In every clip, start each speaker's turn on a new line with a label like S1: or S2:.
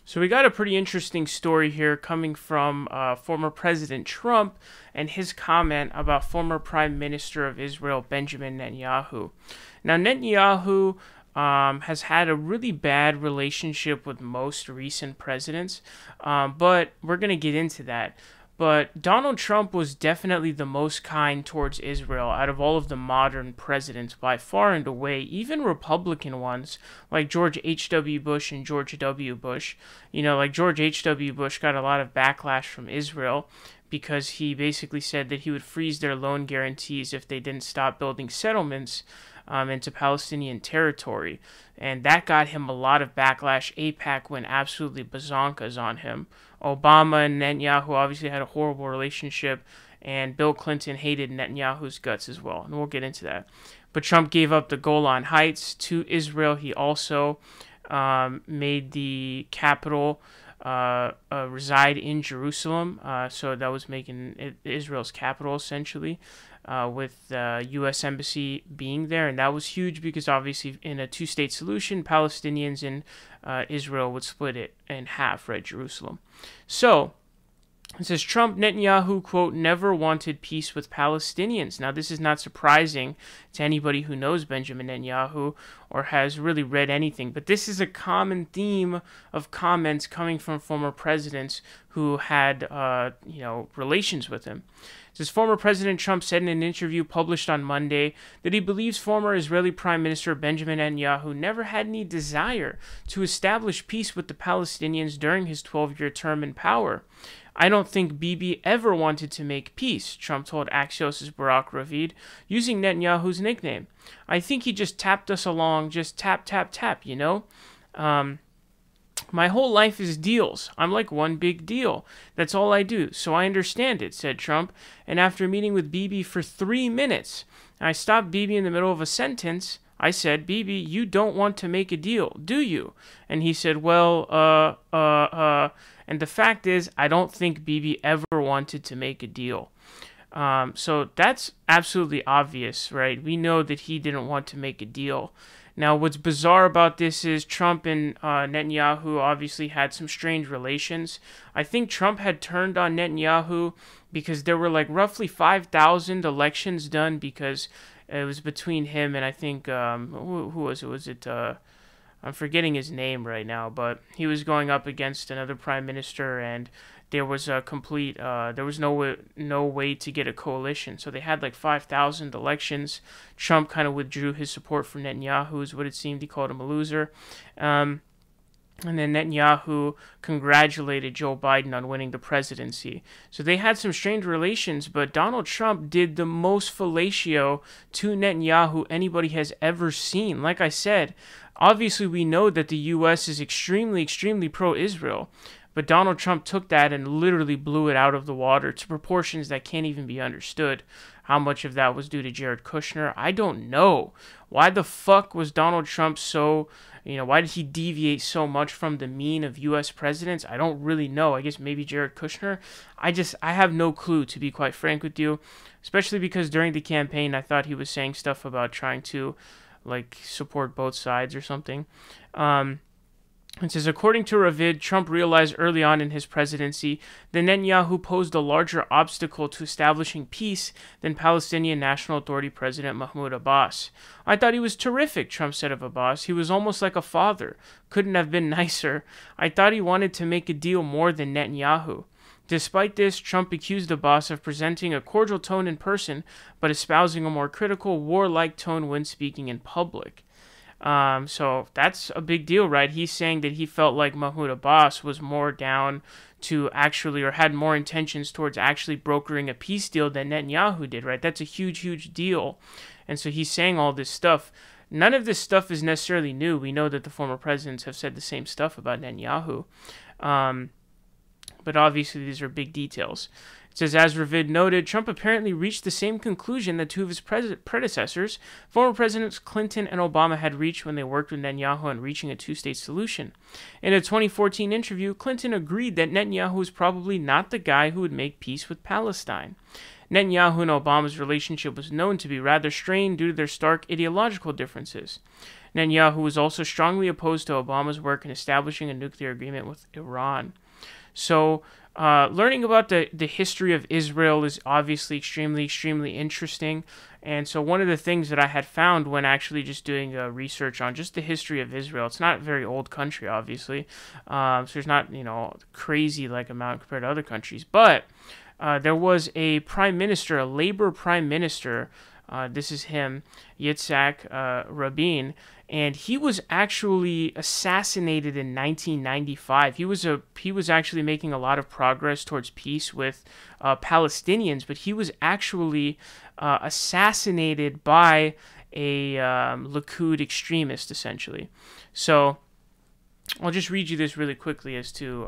S1: So we got a pretty interesting story here coming from former President Trump and his comment about former Prime Minister of Israel, Benjamin Netanyahu. Now, Netanyahu has had a really bad relationship with most recent presidents, but we're going to get into that. But Donald Trump was definitely the most kind towards Israel out of all of the modern presidents by far and away, even Republican ones like George H.W. Bush and George W. Bush. You know, like George H.W. Bush got a lot of backlash from Israel because he basically said that he would freeze their loan guarantees if they didn't stop building settlements into Palestinian territory. And that got him a lot of backlash. AIPAC went absolutely bazonkas on him. Obama and Netanyahu obviously had a horrible relationship, and Bill Clinton hated Netanyahu's guts as well, and we'll get into that. But Trump gave up the Golan Heights to Israel. He also made the capital reside in Jerusalem, so that was making it Israel's capital essentially, with the U.S. Embassy being there, and that was huge because obviously in a two-state solution, Palestinians and Israel would split it in half, right, Jerusalem. So it says Trump, Netanyahu, quote, never wanted peace with Palestinians. Now, this is not surprising to anybody who knows Benjamin Netanyahu or has really read anything, but this is a common theme of comments coming from former presidents who had, relations with him. It says former President Trump said in an interview published on Monday that he believes former Israeli Prime Minister Benjamin Netanyahu never had any desire to establish peace with the Palestinians during his 12-year term in power. I don't think Bibi ever wanted to make peace, Trump told Axios' Barak Ravid, using Netanyahu's nickname. I think he just tapped us along, just tap, tap, tap, you know? My whole life is deals. I'm like one big deal. That's all I do, so I understand it, said Trump. And after meeting with Bibi for 3 minutes, I stopped Bibi in the middle of a sentence. I said, Bibi, you don't want to make a deal, do you? And he said, well, and the fact is, I don't think Bibi ever wanted to make a deal. So that's absolutely obvious, right? We know that he didn't want to make a deal. Now, what's bizarre about this is Trump and Netanyahu obviously had some strange relations. I think Trump had turned on Netanyahu because there were like roughly 5,000 elections done because it was between him and I think, who was it? Was it, I'm forgetting his name right now, but he was going up against another prime minister and there was a complete, there was no way to get a coalition. So they had like 5,000 elections. Trump kind of withdrew his support for Netanyahu, is what it seemed. He called him a loser. And then Netanyahu congratulated Joe Biden on winning the presidency. So they had some strange relations, but Donald Trump did the most fellatio to Netanyahu anybody has ever seen. Like I said, obviously we know that the U.S. is extremely, extremely pro-Israel. But Donald Trump took that and literally blew it out of the water to proportions that can't even be understood. How much of that was due to Jared Kushner? I don't know. Why the fuck was Donald Trump so, why did he deviate so much from the mean of U.S. presidents? I don't really know. I guess maybe Jared Kushner. I have no clue, to be quite frank with you. Especially because during the campaign, I thought he was saying stuff about trying to, support both sides or something. It says, according to Ravid, Trump realized early on in his presidency that Netanyahu posed a larger obstacle to establishing peace than Palestinian National Authority President Mahmoud Abbas. I thought he was terrific, Trump said of Abbas. He was almost like a father. Couldn't have been nicer. I thought he wanted to make a deal more than Netanyahu. Despite this, Trump accused Abbas of presenting a cordial tone in person, but espousing a more critical, warlike tone when speaking in public. So that's a big deal, right? He's saying that he felt like Mahmoud Abbas was more down to actually, or had more intentions towards actually brokering a peace deal than Netanyahu did, right? That's a huge, huge deal. And so he's saying all this stuff. None of this stuff is necessarily new. We know that the former presidents have said the same stuff about Netanyahu. But obviously these are big details. It says, as Ravid noted, Trump apparently reached the same conclusion that two of his predecessors, former Presidents Clinton and Obama, had reached when they worked with Netanyahu on reaching a two-state solution. In a 2014 interview, Clinton agreed that Netanyahu was probably not the guy who would make peace with Palestine. Netanyahu and Obama's relationship was known to be rather strained due to their stark ideological differences. Netanyahu was also strongly opposed to Obama's work in establishing a nuclear agreement with Iran. So, learning about the history of Israel is obviously extremely interesting. And so one of the things that I had found when actually just doing research on just the history of Israel, it's not a very old country, obviously. So there's not, crazy like amount compared to other countries. But there was a prime minister, a Labor prime minister. This is him, Yitzhak Rabin, and he was actually assassinated in 1995. He was actually making a lot of progress towards peace with Palestinians, but he was actually assassinated by a Likud extremist, essentially. So I'll just read you this really quickly as to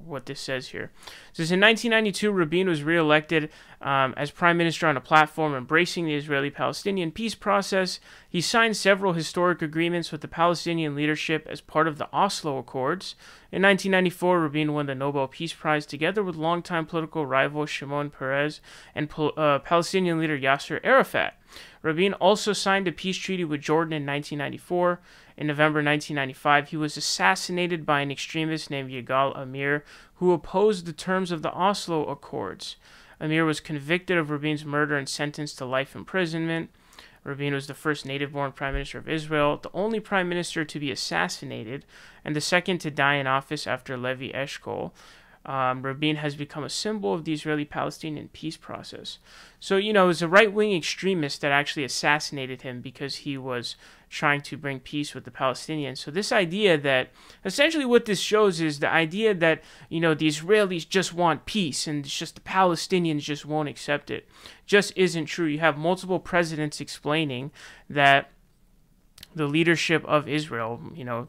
S1: what this says here. It says, in 1992, Rabin was reelected as prime minister on a platform embracing the Israeli-Palestinian peace process. He signed several historic agreements with the Palestinian leadership as part of the Oslo Accords. In 1994, Rabin won the Nobel Peace Prize together with longtime political rival Shimon Peres and Palestinian leader Yasser Arafat. Rabin also signed a peace treaty with Jordan in 1994. In November 1995, he was assassinated by an extremist named Yigal Amir, who opposed the terms of the Oslo Accords. Amir was convicted of Rabin's murder and sentenced to life imprisonment. Rabin was the first native-born prime minister of Israel, the only prime minister to be assassinated, and the second to die in office after Levi Eshkol. Rabin has become a symbol of the Israeli-Palestinian peace process. So, it was a right-wing extremist that actually assassinated him because he was trying to bring peace with the Palestinians. So this idea that, essentially what this shows is the idea that, the Israelis just want peace and it's just the Palestinians just won't accept it, just isn't true. You have multiple presidents explaining that the leadership of Israel,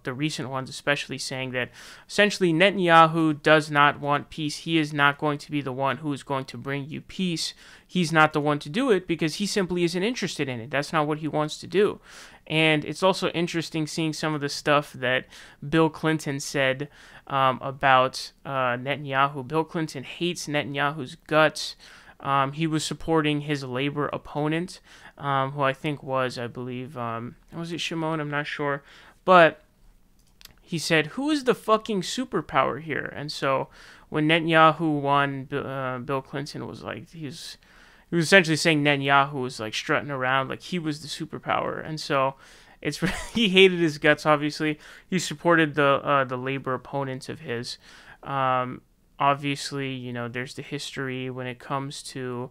S1: the recent ones especially, saying that essentially Netanyahu does not want peace. He is not going to be the one who is going to bring you peace. He's not the one to do it because he simply isn't interested in it. That's not what he wants to do. And it's also interesting seeing some of the stuff that Bill Clinton said about Netanyahu. Bill Clinton hates Netanyahu's guts. He was supporting his labor opponent, who I think was, was it Shimon? I'm not sure. But he said, who is the fucking superpower here? And so when Netanyahu won, Bill Clinton was like, he was essentially saying Netanyahu was like strutting around like he was the superpower. And so he hated his guts, obviously. He supported the labor opponents of his. Obviously, there's the history when it comes to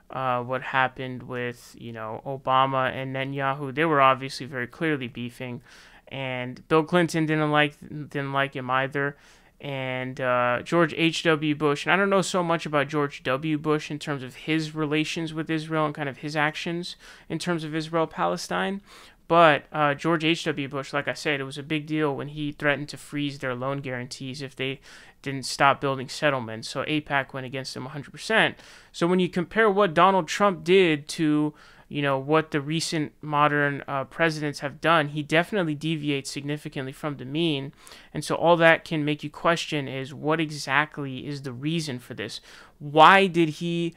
S1: what happened with, Obama and Netanyahu. They were obviously very clearly beefing, and Bill Clinton didn't like him either. And George H.W. Bush, and I don't know so much about George W. Bush in terms of his relations with Israel and kind of his actions in terms of Israel-Palestine. But George H.W. Bush, like I said, it was a big deal when he threatened to freeze their loan guarantees if they didn't stop building settlements. So AIPAC went against him 100%. So when you compare what Donald Trump did to, what the recent modern presidents have done, he definitely deviates significantly from the mean. And so all that can make you question is what exactly is the reason for this? Why did he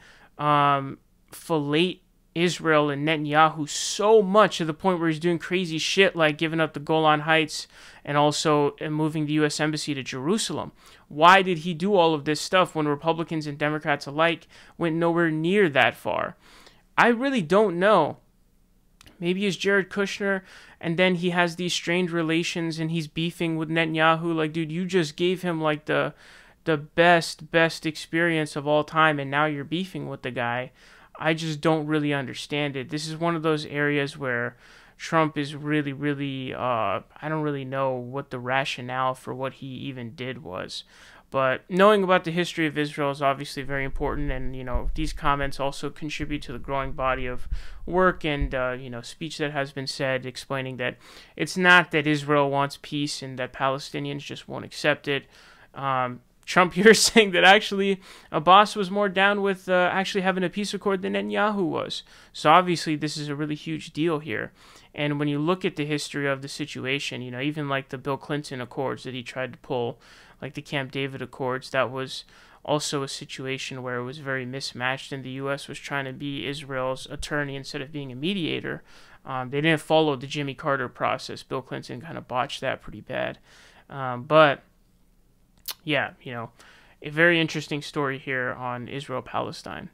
S1: fillet Israel and Netanyahu so much to the point where he's doing crazy shit like giving up the Golan Heights and also moving the U.S. Embassy to Jerusalem? Why did he do all of this stuff when Republicans and Democrats alike went nowhere near that far? I really don't know. Maybe it's Jared Kushner, and then he has these strained relations and he's beefing with Netanyahu. Like, dude, you just gave him like the best experience of all time, and now you're beefing with the guy. I just don't really understand it. This is one of those areas where Trump is really, I don't really know what the rationale for what he even did was. But knowing about the history of Israel is obviously very important, and, these comments also contribute to the growing body of work and, speech that has been said explaining that it's not that Israel wants peace and that Palestinians just won't accept it. Trump here is saying that actually Abbas was more down with actually having a peace accord than Netanyahu was. So obviously this is a really huge deal here. And when you look at the history of the situation, even like the Bill Clinton Accords that he tried to pull, like the Camp David Accords, that was also a situation where it was very mismatched, and the U.S. was trying to be Israel's attorney instead of being a mediator. They didn't follow the Jimmy Carter process. Bill Clinton kind of botched that pretty bad. But yeah, a very interesting story here on Israel-Palestine.